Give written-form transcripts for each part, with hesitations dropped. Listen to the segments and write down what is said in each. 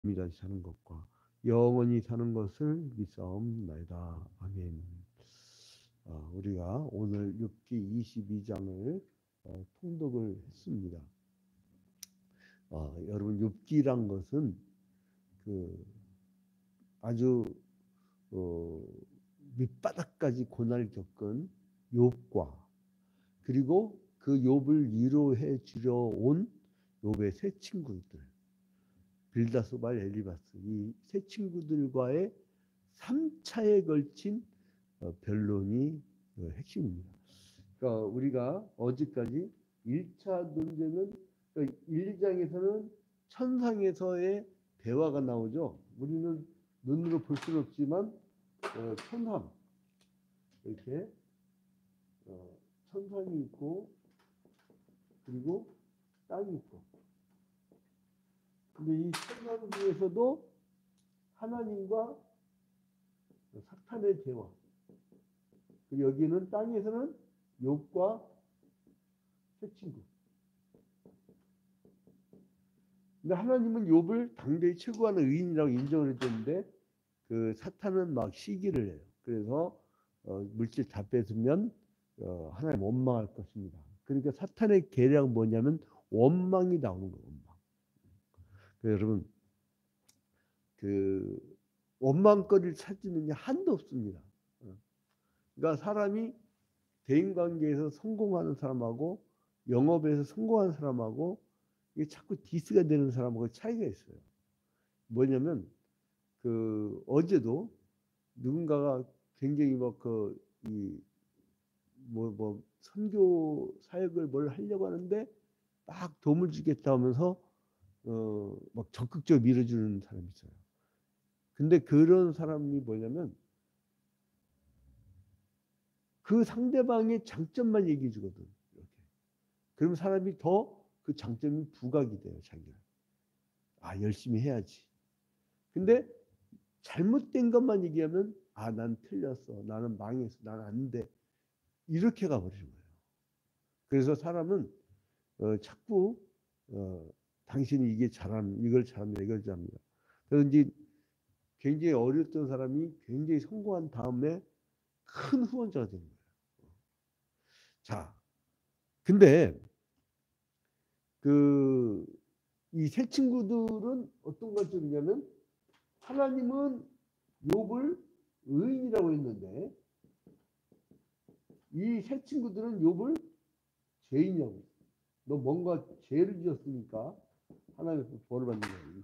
미다시 사는 것과 영원히 사는 것을 믿사옵나이다. 아멘. 우리가 오늘 욥기 22장을 통독을 했습니다. 여러분, 욥기란 것은 그 아주 밑바닥까지 고난을 겪은 욥과 그리고 그 욥을 위로해 주려 온 욥의 세 친구들, 빌다소발, 엘리바스, 이 세 친구들과의 3차에 걸친 변론이 핵심입니다. 그러니까 우리가 어제까지 1차 논쟁은 1, 2장에서는 천상에서의 대화가 나오죠. 우리는 눈으로 볼 수는 없지만 천상, 이렇게 천상이 있고 그리고 땅이 있고, 근데 이 천상 중에서도 하나님과 사탄의 대화, 그리고 여기는 땅에서는 욥과 세 친구. 근데 하나님은 욥을 당대의 최고하는 의인이라고 인정을 했는데 그 사탄은 막 시기를 해요. 그래서 물질 다 뺏으면 하나님 원망할 것입니다. 그러니까 사탄의 계략은 뭐냐면 원망이 나오는 거예요. 원망. 여러분, 그 원망거리를 찾는 게 한도 없습니다. 그러니까 사람이 대인관계에서 성공하는 사람하고 영업에서 성공하는 사람하고 이게 자꾸 디스가 되는 사람하고 차이가 있어요. 뭐냐면 그 어제도 누군가가 굉장히 선교 사역을 뭘 하려고 하는데 막 도움을 주겠다 하면서 막 적극적으로 밀어주는 사람이 있어요. 근데 그런 사람이 뭐냐면 그 상대방의 장점만 얘기해 주거든. 이렇게. 그럼 사람이 더 그 장점이 부각이 돼요. 자기가. 열심히 해야지. 근데 잘못된 것만 얘기하면 난 틀렸어. 나는 망했어. 나는 안 돼. 이렇게 가버리는 거예요. 그래서 사람은 자꾸 당신이 이게 잘합니다. 이걸 잘합니다. 이걸 잘합니다. 그래서 이제 굉장히 어렸던 사람이 굉장히 성공한 다음에 큰 후원자가 되는 거예요. 자, 근데 이 세 친구들은 어떤 관점이냐면 하나님은 욥을 의인이라고 했는데 이 세 친구들은 욥을 죄인이라고. 너 뭔가 죄를 지었으니까 하나님께서 벌을 받는 거예요.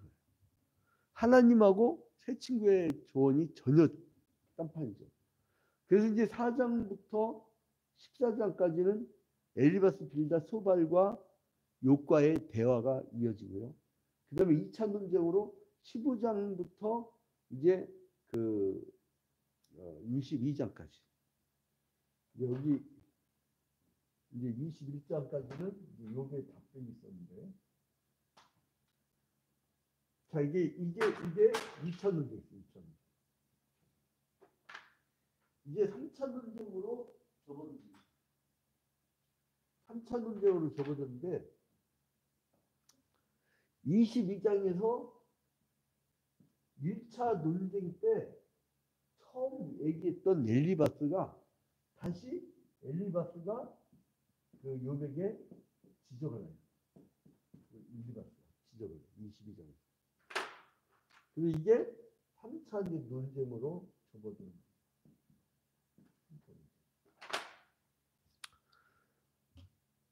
하나님하고 세 친구의 조언이 전혀 딴판이죠. 그래서 이제 4장부터 14장까지는 엘리바스, 빌다, 소발과 욥과의 대화가 이어지고요. 그 다음에 2차 논쟁으로 15장부터 이제 22장까지. 여기 이제 21장까지는 욥의 답변이 있었는데, 자, 이게 2차 논쟁이에요. 2차 논쟁. 이제 3차 논쟁으로 접어듭니다. 3차 논쟁으로 접어드는데 22장에서 1차 논쟁 때 처음 얘기했던 엘리바스가 다시 엘리바스가 그 욥에게 지적을 해요. 엘리바스가 지적을 해요. 22장에서. 그리고 이게 3차 논쟁으로 접어드는 거예요.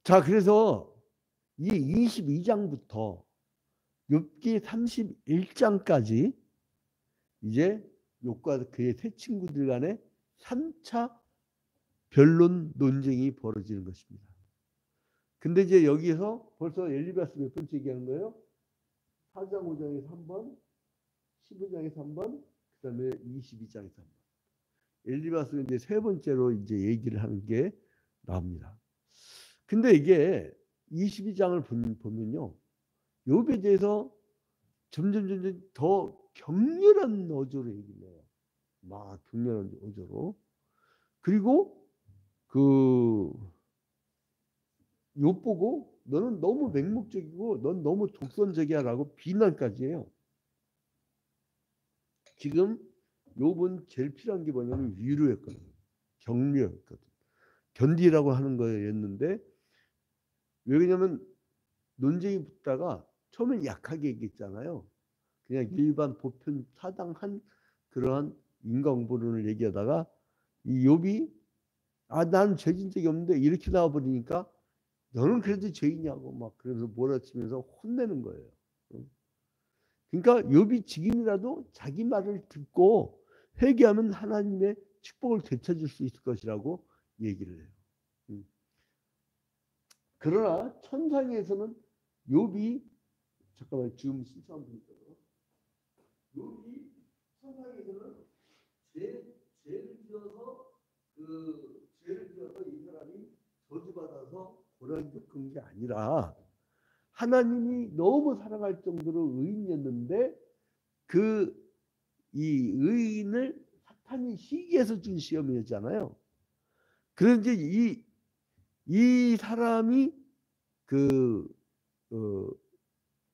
자, 그래서 이 22장부터 욥기 31장까지 이제 욥과 그의 세 친구들 간의 3차 변론 논쟁이 벌어지는 것입니다. 근데 이제 여기서 벌써 엘리바스 몇 번째 얘기하는 거예요? 4장 5장에서 한 번, 15장에서 한 번, 그 다음에 22장에서 한 번. 엘리바스가 이제 세 번째로 이제 얘기를 하는 게 나옵니다. 근데 이게 22장을 보면요, 욥에 대해서 점점 더 격렬한 어조로 얘기를 해요. 막 격렬한 어조로. 그리고 욥 보고 너는 너무 맹목적이고 넌 너무 독선적이야라고 비난까지 해요. 지금 욥은 제일 필요한 게 뭐냐면 위로였거든. 격려였거든. 견디라고 하는 거였는데 왜 그러냐면 논쟁이 붙다가 처음엔 약하게 얘기했잖아요. 그냥 일반 보편 타당한 그러한 인과응보론을 얘기하다가 이 욥이 난 죄진 적이 없는데 이렇게 나와버리니까 너는 그래도 죄인이냐고 막 그래서 몰아치면서 혼내는 거예요. 그러니까 욥이 지금이라도 자기 말을 듣고 회개하면 하나님의 축복을 되찾을 수 있을 것이라고 얘기를 해요. 그러나 천상에서는 욥이 잠깐만 지금 신청 한번 볼까요? 욥이 천상에서는 죄를 지어서 이 사람이 저주받아서 고난 겪은 게 아니라 하나님이 너무 사랑할 정도로 의인이었는데 이 의인을 사탄이 시기해서 준 시험이었잖아요. 그런데 이 사람이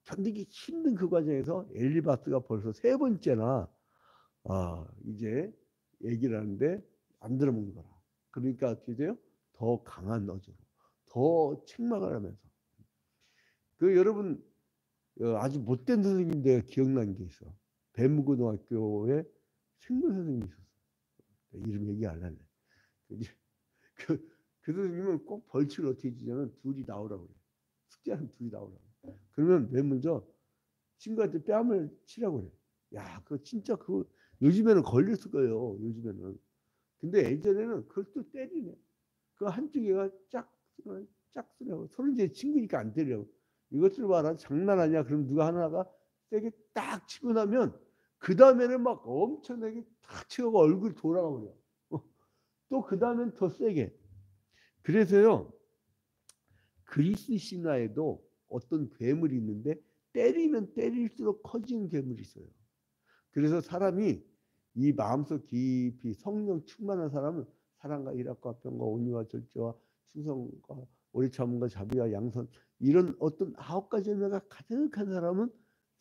견디기 힘든 그 과정에서 엘리바스가 벌써 3번째나 이제 얘기를 하는데 안 들어먹는 거라. 그러니까 어떻게 돼요? 더 강한 어조로 더 책망을 하면서 여러분 아주 못된 선생님인데 기억난 게 있어. 뱀무고등학교에 생물 선생님이 있었어. 이름 얘기 안 할래. 그 선생님은 꼭 벌칙을 어떻게 주냐면 둘이 나오라고 그래. 숙제하는 둘이 나오라고. 그러면 맨 먼저 친구한테 뺨을 치라고 그래. 야, 그거 진짜 요즘에는 걸렸을 거예요. 요즘에는. 근데 예전에는 그걸 또 때리네. 그 한쪽 애가 짝 쓰라고. 서로 이제 친구니까 안 때리라고. 이것들 봐라. 장난 아니야. 그럼 누가 하나가 세게 딱 치고 나면 그 다음에는 막 엄청나게 탁 치고 얼굴 돌아가 버려. 또 그 다음엔 더 세게. 그래서요. 그리스 신화에도 어떤 괴물이 있는데 때리면 때릴수록 커지는 괴물이 있어요. 그래서 사람이 이 마음속 깊이 성령 충만한 사람은 사랑과 희락과 평과 온유와 절제와 충성과 오래 참음과 자비와 양선 이런 어떤 9가지 열매가 가득한 사람은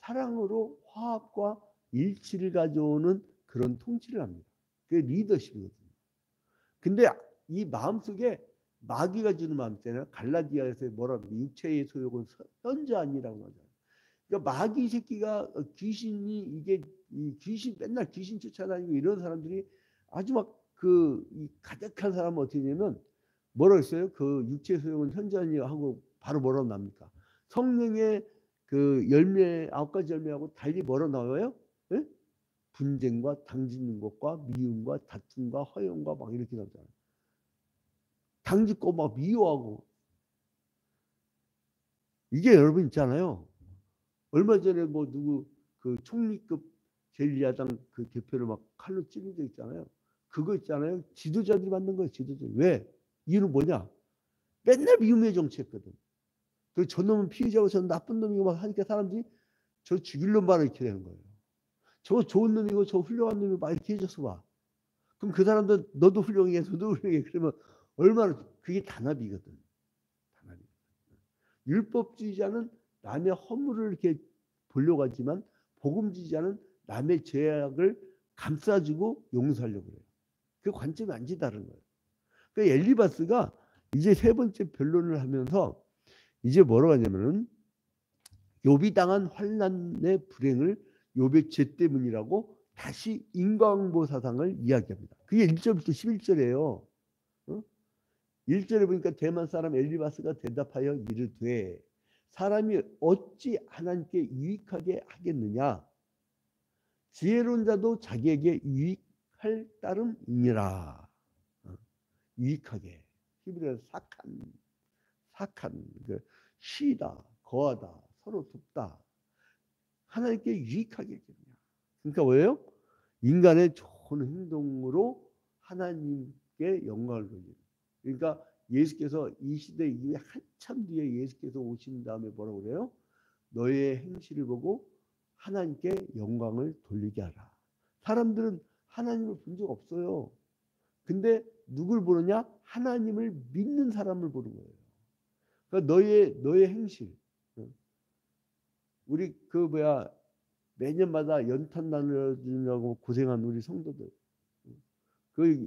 사랑으로 화합과 일치를 가져오는 그런 통치를 합니다. 그게 리더십이거든요. 근데 이 마음속에 마귀가 주는 마음 있잖아요. 갈라디아에서 뭐라고 육체의 소욕은 현저 아니라고 하잖아요. 그러니까 마귀 새끼가 귀신이 이게 귀신 맨날 귀신 쫓아다니고 이런 사람들이 아주 막 가득한 사람은 어떻게 되냐면 뭐라고 했어요? 그 육체의 소욕은 현저 아니라고 하고 바로 뭐라고 납니까? 성령의 열매 9가지 열매하고 달리 뭐라고 나와요? 예? 분쟁과 당짓는 것과 미움과 다툼과 허용과 막 이렇게 나오잖아요. 당짓고 막 미워하고 이게 여러분 있잖아요. 얼마 전에 뭐 누구 총리급 제1야당 대표를 막 칼로 찌른 적 있잖아요. 그거 있잖아요. 지도자들이 만든 거예요. 지도자. 왜? 이유는 뭐냐? 맨날 미움의 정치했거든. 그 저놈은 피해자고 저 나쁜 놈이고 막 하니까 사람들이 저 죽일 놈만 이렇게 되는 거예요. 저 좋은 놈이고 저 훌륭한 놈이고 막 이렇게 해줘서 봐. 그럼 그 사람들 너도 훌륭해 너도 훌륭해 그러면 얼마나 그게 단합이거든. 단합이. 율법주의자는 남의 허물을 이렇게 보려고 하지만 복음주의자는 남의 죄악을 감싸주고 용서하려고 해요. 그 관점이 완전히 다른 거예요. 그러니까 엘리바스가 이제 3번째 변론을 하면서 이제 뭐라고 하냐면은 욥이 당한 환난의 불행을 욥의 죄 때문이라고 다시 인과응보 사상을 이야기합니다. 그게 1절부터 11절이에요. 1절에 보니까 대만 사람 엘리바스가 대답하여 이르되 사람이 어찌 하나님께 유익하게 하겠느냐? 지혜로운 자도 자기에게 유익할 따름이니라. 유익하게. 히브리어로 사칸, 쉬다, 거하다, 서로 돕다. 하나님께 유익하게 하겠느냐? 그러니까 뭐예요? 인간의 좋은 행동으로 하나님께 영광을 돌리는. 그러니까 예수께서 이 시대 이후에 한참 뒤에 예수께서 오신 다음에 뭐라고 그래요? 너의 행실을 보고 하나님께 영광을 돌리게 하라. 사람들은 하나님을 본 적 없어요. 근데 누굴 보느냐? 하나님을 믿는 사람을 보는 거예요. 그러니까 너의 행실. 우리 매년마다 연탄 나눠주려고 고생한 우리 성도들.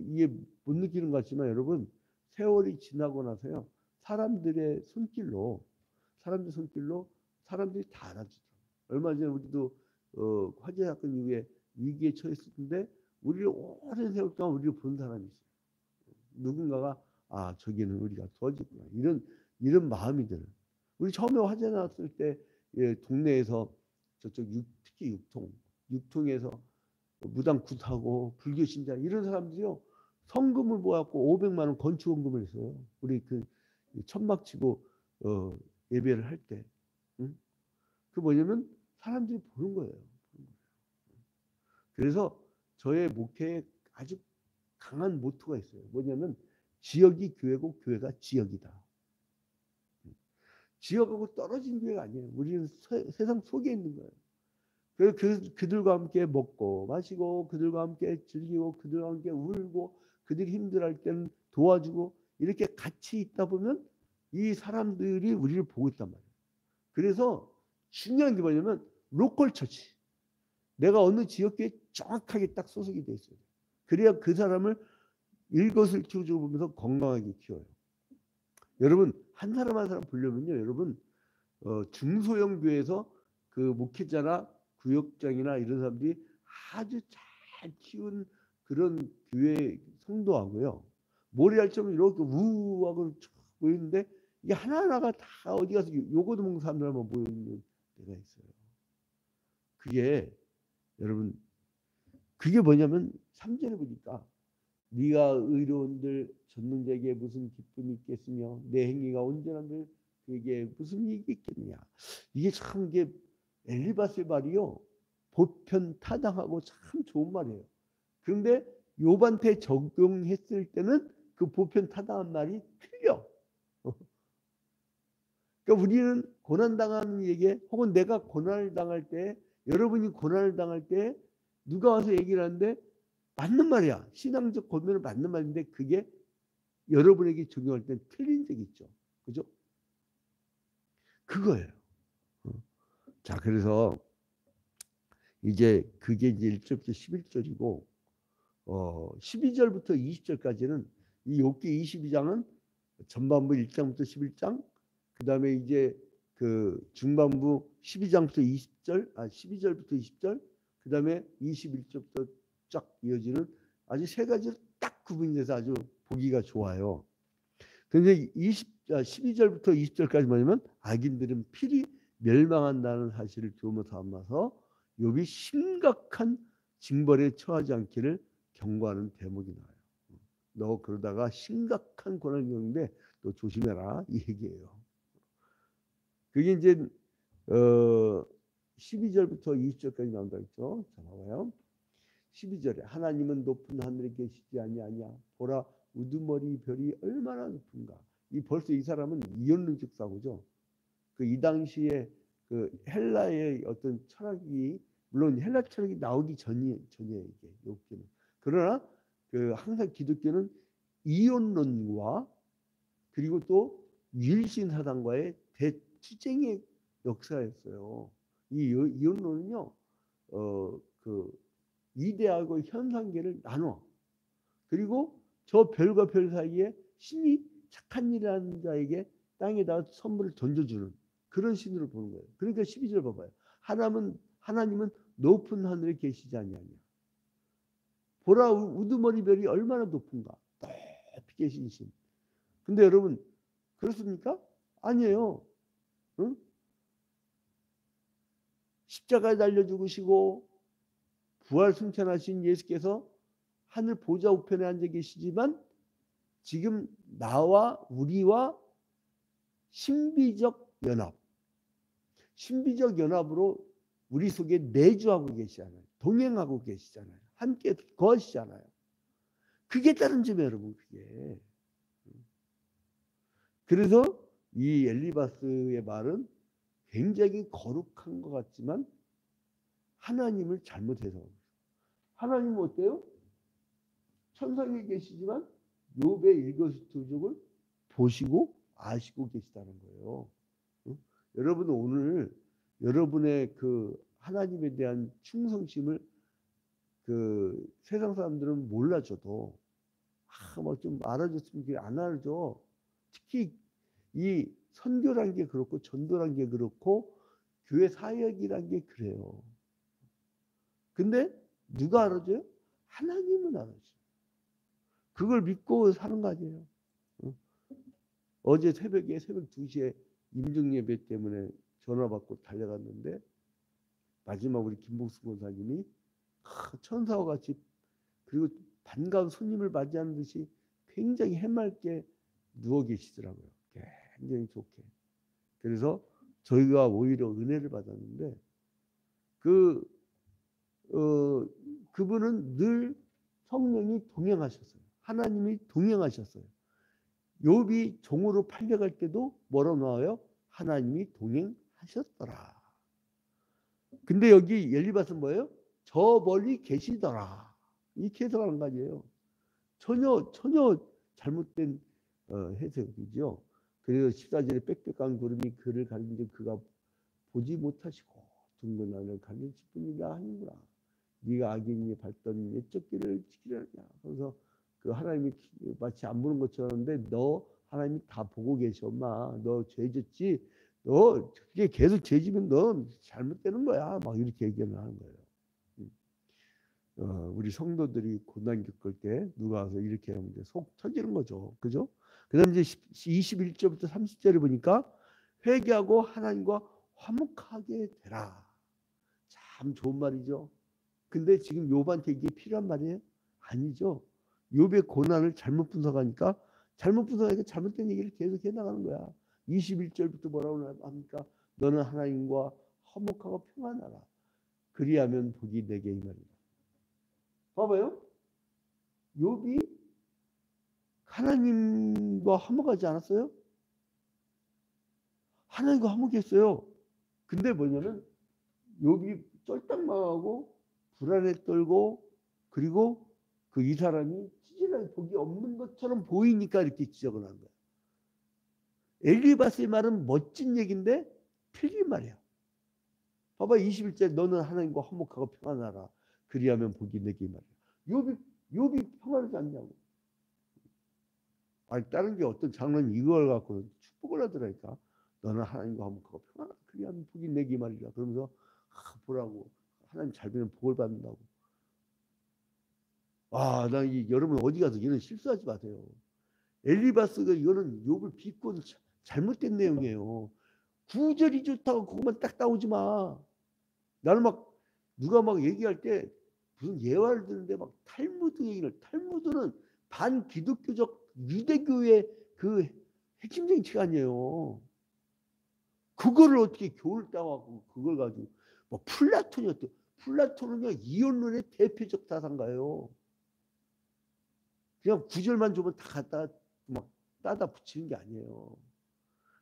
이게 못 느끼는 것 같지만 여러분, 세월이 지나고 나서요, 사람들 손길로 사람들이 다 알아주죠. 얼마 전에 우리도 화재 사건 이후에 위기에 처했을 텐데 우리를 오랜 세월 동안 우리를 본 사람이 있어요. 누군가가 저기는 우리가 도와줬구나, 이런 마음이 들어요. 우리 처음에 화재 났을 때 동네에서 저쪽 특히 육통에서 무당 굿하고 불교 신자 이런 사람들이요, 성금을 모아갖고 500만 원 건축원금을 했어요. 우리 그 천막 치고 예배를 할 때. 응? 그 뭐냐면 사람들이 보는 거예요. 그래서 저의 목회에 아주 강한 모토가 있어요. 뭐냐면 지역이 교회고 교회가 지역이다. 지역하고 떨어진 교회가 아니에요. 우리는 세상 속에 있는 거예요. 그래서 그들과 함께 먹고 마시고 그들과 함께 즐기고 그들과 함께 울고 그들이 힘들어할 때는 도와주고 이렇게 같이 있다 보면 이 사람들이 우리를 보고 있단 말이에요. 그래서 중요한 게 뭐냐면 로컬 처치. 내가 어느 지역에 정확하게 딱 소속이 돼 있어요. 그래야 그 사람을 일것을 키워주고 보면서 건강하게 키워요. 여러분, 한 사람 한 사람 보려면요, 여러분, 중소형 교회에서 그 목회자나 구역장이나 이런 사람들이 아주 잘 키운 그런 교회 성도하고요, 모래알처럼 이렇게 우하고 보이는데 이게 하나하나가 다 어디 가서 요거도 먹는 사람들만 모여있는 데가 있어요. 그게 여러분, 그게 뭐냐면 3절에 보니까 네가 의로운들 전능자에게 무슨 기쁨이 있겠으며 내 행위가 온전한들 그에게 무슨 이익이 있겠느냐. 이게 참 이게 엘리바스의 말이요, 보편 타당하고 참 좋은 말이에요. 그런데 욥한테 적용했을 때는 그 보편 타당한 말이 틀려. 그러니까 우리는 고난당하는 얘기, 혹은 내가 고난을 당할 때, 여러분이 고난을 당할 때 누가 와서 얘기를 하는데 맞는 말이야. 신앙적 고면은 맞는 말인데 그게 여러분에게 적용할 때 틀린 적이 있죠. 그죠? 그거예요. 자, 그래서 이제 그게 이제 1절부터 11절이고 12절부터 20절까지는 이 욥기 22장은 전반부 1장부터 11장, 그다음에 이제 그 중반부 12장부터 20절, 12절부터 20절, 그다음에 21절부터 쫙 이어지는 아주 세 가지로 딱 구분이 돼서 아주 보기가 좋아요. 근데 12절부터 20절까지 뭐냐면 악인들은 필히 멸망한다는 사실을 두며 삼아서 욥이 심각한 징벌에 처하지 않기를 경고하는 대목이 나와요. 너 그러다가 심각한 고난을 겪는데 너 조심해라, 이 얘기예요. 그게 이제 12절부터 20절까지 나온다 했죠. 자, 봐봐요. 12절에 하나님은 높은 하늘에 계시지 아니하냐. 보라 우두머리 별이 얼마나 높은가. 벌써 이 사람은 이혼론적 사고죠. 이 당시에 그 헬라의 어떤 철학이, 물론 헬라 철학이 나오기 전이에요, 이게 욥기는. 그러나 항상 기독교는 이혼론과 그리고 또 유일신 사상과의 대투쟁의 역사였어요. 이 이혼론은요, 이대하고 현상계를 나눠. 그리고 저 별과 별 사이에 신이 착한 일을 하는 자에게 땅에다가 선물을 던져주는 그런 신으로 보는 거예요. 그러니까 12절 봐봐요. 하나님은 높은 하늘에 계시지 아니하냐. 보라 우두머리 별이 얼마나 높은가. 높이 계신 신. 근데 여러분 그렇습니까? 아니에요. 응? 십자가에 달려 죽으시고 부활 승천하신 예수께서 하늘 보좌 우편에 앉아 계시지만 지금 나와 우리와 신비적 연합으로 우리 속에 내주하고 계시잖아요. 동행하고 계시잖아요. 함께 거하시잖아요. 그게 다른 점이에요, 여러분. 그게. 그래서 이 엘리바스의 말은 굉장히 거룩한 것 같지만 하나님을 잘못해서. 하나님은 어때요? 천상에 계시지만 욥의 일거수일투족을 보시고 아시고 계시다는 거예요. 여러분 오늘 여러분의 그 하나님에 대한 충성심을 그 세상 사람들은 몰라줘도 뭐 좀 알아줬으면 안 알아줘. 특히 이 선교란 게 그렇고 전도란 게 그렇고 교회 사역이란 게 그래요. 근데 누가 알아줘요? 하나님은 알아줘요. 그걸 믿고 사는 거 아니에요. 어제 새벽에 새벽 2시에 임종 예배 때문에 전화 받고 달려갔는데 마지막 우리 김복수 권사님이 천사와 같이 그리고 반가운 손님을 맞이하는 듯이 굉장히 해맑게 누워 계시더라고요. 굉장히 좋게. 그래서 저희가 오히려 은혜를 받았는데 그분은 늘 성령이 동행하셨어요. 하나님이 동행하셨어요. 욥이 종으로 팔려갈 때도 뭐라고 나와요? 하나님이 동행하셨더라. 근데 여기 엘리바스는 뭐예요? 저 멀리 계시더라. 이렇게 해석하는 거 아니에요. 전혀 잘못된 해석이죠. 그래서 14절에 빽빽한 구름이 그를 가리는데 그가 보지 못하시고 둥근 하늘 가릴 뿐이라 하는구나. 네가 악인이 밟던 옛적 길을 지키려냐. 그래서 그 하나님이 마치 안 보는 것처럼 하는데 너 하나님이 다 보고 계셔. 엄마 너 죄 짓지. 너 그게 계속 죄 지면 넌 잘못되는 거야. 막 이렇게 얘기를 하는 거예요. 우리 성도들이 고난 겪을 때 누가 와서 이렇게 하면 속 터지는 거죠. 그죠? 그 다음 이제 21절부터 30절에 보니까 회개하고 하나님과 화목하게 되라. 참 좋은 말이죠. 근데 지금 욥한테 이게 필요한 말이에요? 아니죠. 욥의 고난을 잘못 분석하니까 잘못된 얘기를 계속 해나가는 거야. 21절부터 뭐라고 합니까? 너는 하나님과 화목하고 평안하라. 그리하면 복이 내게 임하리라. 봐봐요. 욥이 하나님과 화목하지 않았어요? 하나님과 화목했어요. 근데 뭐냐면 욥이 쫄딱망하고 불안에 떨고 그리고 그 이 사람이 찌질하게 복이 없는 것처럼 보이니까 이렇게 지적을 한 거야. 엘리바스의 말은 멋진 얘기인데 틀린 말이야. 봐봐 21절 너는 하나님과 화목하고 평안하라. 그리하면 복이 내게 말이야. 욥이 평안하지 않냐고. 아니 다른 게 어떤 장로님 이걸 갖고 축복을 하더라니까. 너는 하나님과 화목하고 평안하라. 그리하면 복이 내게 말이라. 그러면서 보라고 하나님 잘 되면 복을 받는다고. 나 여러분 어디 가서 이런 실수하지 마세요. 엘리바스가 이거는 욥을 비꼬는 잘못된 내용이에요. 구절이 좋다고 그것만 딱 따오지 마. 나는 막 누가 막 얘기할 때 무슨 예화를 드는데 막 탈무드 얘기를 탈무드는 반기독교적 유대교의 그 핵심적인 책아니에요. 그거를 어떻게 교를 따와갖고 그걸 가지고 뭐 플라톤이었대. 플라톤은요 이혼론의 대표적 사상가예요. 그냥 구절만 주면 다 갖다 막 따다 붙이는 게 아니에요.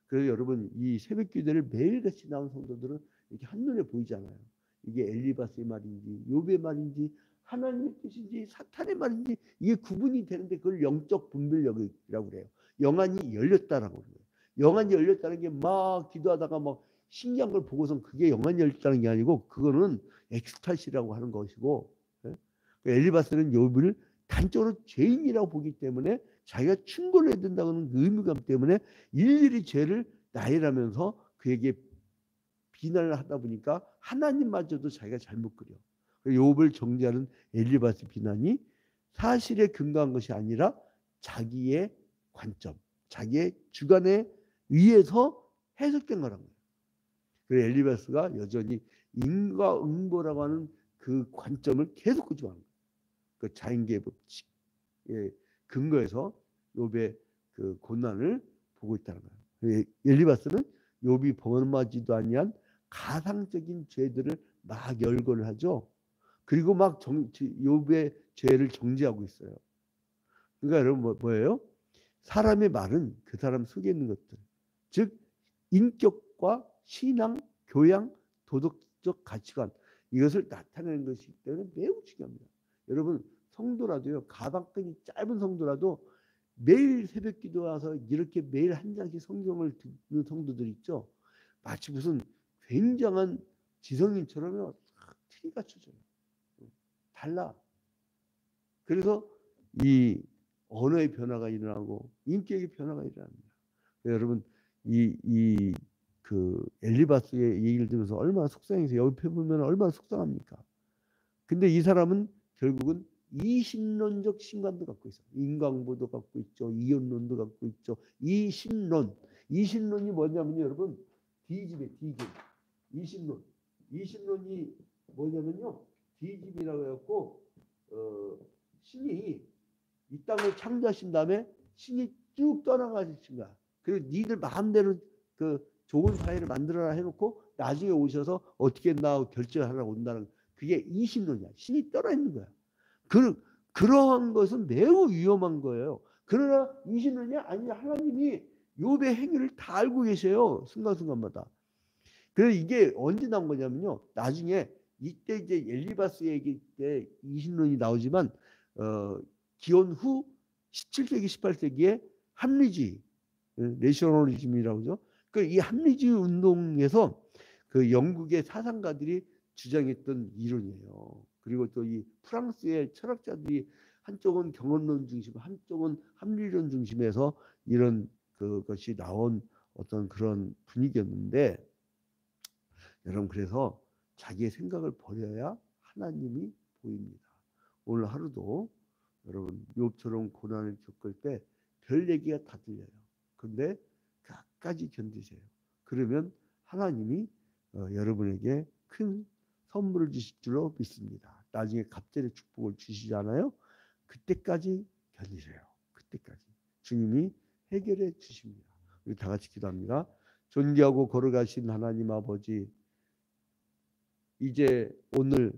그래서 여러분 이 새벽 기도를 매일같이 나온 성도들은 이렇게 한눈에 보이잖아요. 이게 엘리바스의 말인지 욥의 말인지 하나님의 뜻인지 사탄의 말인지 이게 구분이 되는데 그걸 영적 분별력이라고 그래요. 영안이 열렸다라고 그래요. 영안이 열렸다는 게 막 기도하다가 막 신기한 걸 보고선 그게 영안이 열렸다는 게 아니고 그거는 엑스타시라고 하는 것이고 엘리바스는 욥을 단적으로 죄인이라고 보기 때문에 자기가 충고를 해야 된다는 의무감 때문에 일일이 죄를 나열하면서 그에게 비난을 하다 보니까 하나님마저도 자기가 잘못 그려. 욥을 정죄하는 엘리바스 비난이 사실에 근거한 것이 아니라 자기의 관점, 자기의 주관에 의해서 해석된 거란 거예요. 그래서 엘리바스가 여전히 인과응보라고 하는 그 관점을 계속 고집하는 거예요. 그 자연계의 법칙에 근거해서 욥의 그 고난을 보고 있다는 거예요. 엘리바스는 욥이 범하지도 아니한 가상적인 죄들을 막 열거를 하죠. 그리고 막 욥의 죄를 정죄하고 있어요. 그러니까 여러분 뭐예요? 사람의 말은 그 사람 속에 있는 것들, 즉 인격과 신앙, 교양, 도덕적 가치관 이것을 나타내는 것이기 때문에 매우 중요합니다. 여러분 성도라도요. 가방끈이 짧은 성도라도 매일 새벽 기도 와서 이렇게 매일 한 장씩 성경을 듣는 성도들 있죠. 마치 무슨 굉장한 지성인처럼요 틀이 갖춰져요. 달라. 그래서 이 언어의 변화가 일어나고 인격의 변화가 일어납니다. 여러분 그 엘리바스의 얘기를 들으면서 얼마나 속상해서 옆에 보면 얼마나 속상합니까? 근데 이 사람은 결국은 이신론적 신관도 갖고 있어요. 인광보도 갖고 있죠. 이원론도 갖고 있죠. 이신론이 뭐냐면요, 여러분 D집에 D집. 이신론이 뭐냐면요, D집이라고 해갖고 신이 이 땅을 창조하신 다음에 신이 쭉 떠나가신 거야. 그리고 니들 마음대로 그 좋은 사회를 만들어라 해놓고 나중에 오셔서 어떻게 했나 결정하라고 온다는, 그게 이신론이야. 신이 떠나 있는 거야. 그러한 것은 매우 위험한 거예요. 그러나 이신론이 아니라 하나님이 욥의 행위를 다 알고 계세요. 순간순간마다. 그래서 이게 언제 나온 거냐면요, 나중에 이때 이제 엘리바스 얘기 때 이신론이 나오지만 기원 후 17세기 18세기에 합리주의, 내셔널리즘이라고 하죠. 그 이 합리주의 운동에서 그 영국의 사상가들이 주장했던 이론이에요. 그리고 또 이 프랑스의 철학자들이 한쪽은 경험론 중심, 한쪽은 합리론 중심에서 이런 그것이 나온 어떤 그런 분위기였는데, 여러분 그래서 자기의 생각을 버려야 하나님이 보입니다. 오늘 하루도 여러분 욥처럼 고난을 겪을 때 별 얘기가 다 들려요. 그런데 끝까지 견디세요. 그러면 하나님이 여러분에게 큰 선물을 주실 줄로 믿습니다. 나중에 갑절의 축복을 주시잖아요. 그때까지 견디세요. 그때까지 주님이 해결해 주십니다. 우리 다 같이 기도합니다. 존귀하고 거룩하신 하나님 아버지, 이제 오늘